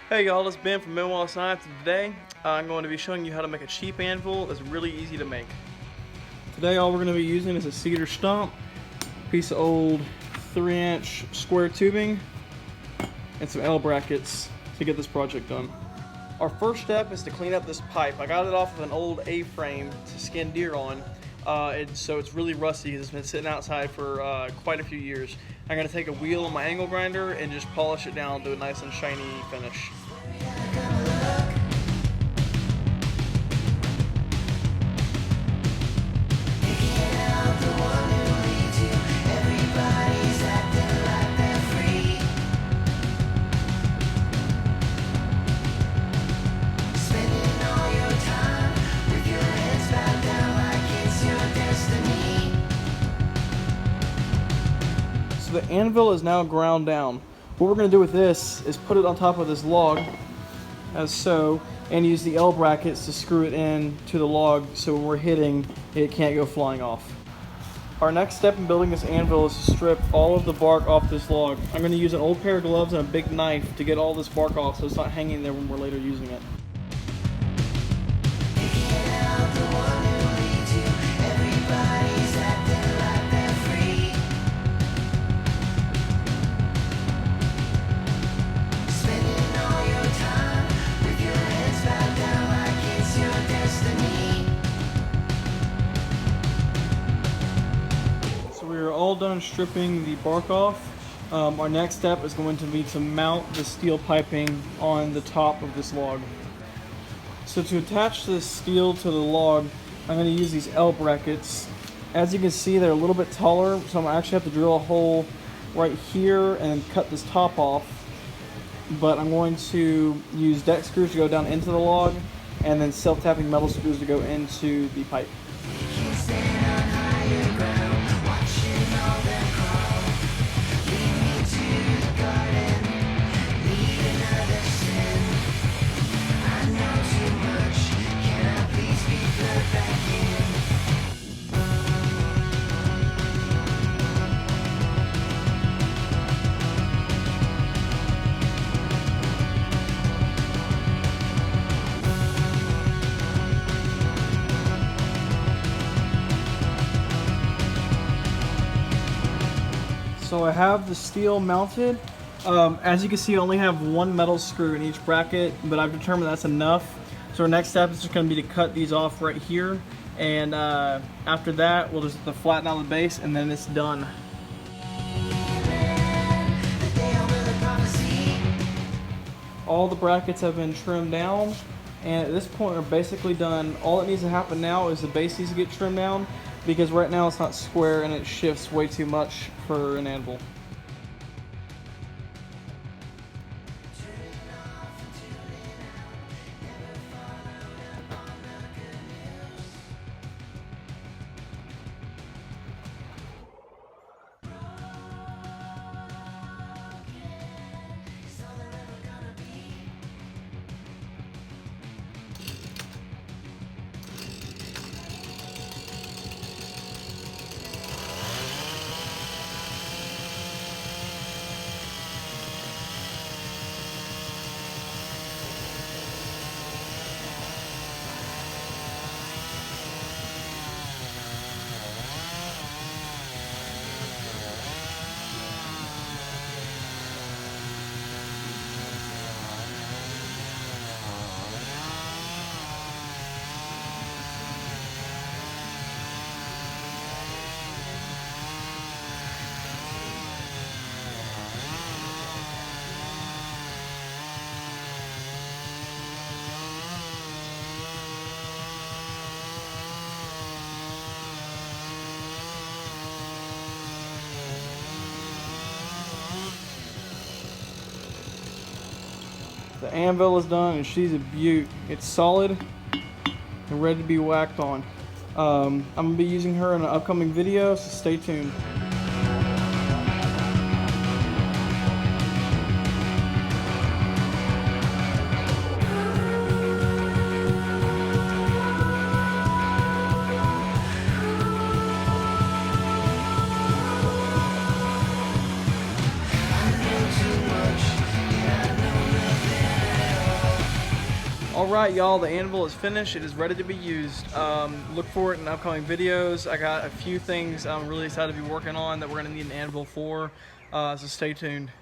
Hey y'all, it's Ben from Meanwhile Science, and today I'm going to be showing you how to make a cheap anvil. It's really easy to make. Today all we're going to be using is a cedar stump, piece of old 3-inch square tubing, and some L brackets to get this project done. Our first step is to clean up this pipe. I got it off of an old A-frame to skin deer on, so it's really rusty because it's been sitting outside for quite a few years. I'm going to take a wheel on my angle grinder and just polish it down to a nice and shiny finish. So the anvil is now ground down. What we're going to do with this is put it on top of this log, as so, and use the L brackets to screw it in to the log so when we're hitting, it can't go flying off. Our next step in building this anvil is to strip all of the bark off this log. I'm going to use an old pair of gloves and a big knife to get all this bark off so it's not hanging there when we're later using it. We're all done stripping the bark off. Our next step is going to be to mount the steel piping on the top of this log. So to attach this steel to the log, I'm going to use these L brackets. As you can see, they're a little bit taller, so I'm going to actually have to drill a hole right here and cut this top off. But I'm going to use deck screws to go down into the log, and then self-tapping metal screws to go into the pipe. So I have the steel mounted. As you can see, I only have one metal screw in each bracket, but I've determined that's enough. So our next step is just going to be to cut these off right here, and after that we'll just flatten out the base and then it's done. All the brackets have been trimmed down, and at this point we're basically done. All that needs to happen now is the base needs to get trimmed down, because right now it's not square and it shifts way too much for an anvil. The anvil is done and she's a beaut. It's solid and ready to be whacked on. I'm going to be using her in an upcoming video, so stay tuned. Alright y'all, the anvil is finished. It is ready to be used. Look for it in upcoming videos. I got a few things I'm really excited to be working on that we're going to need an anvil for, so stay tuned.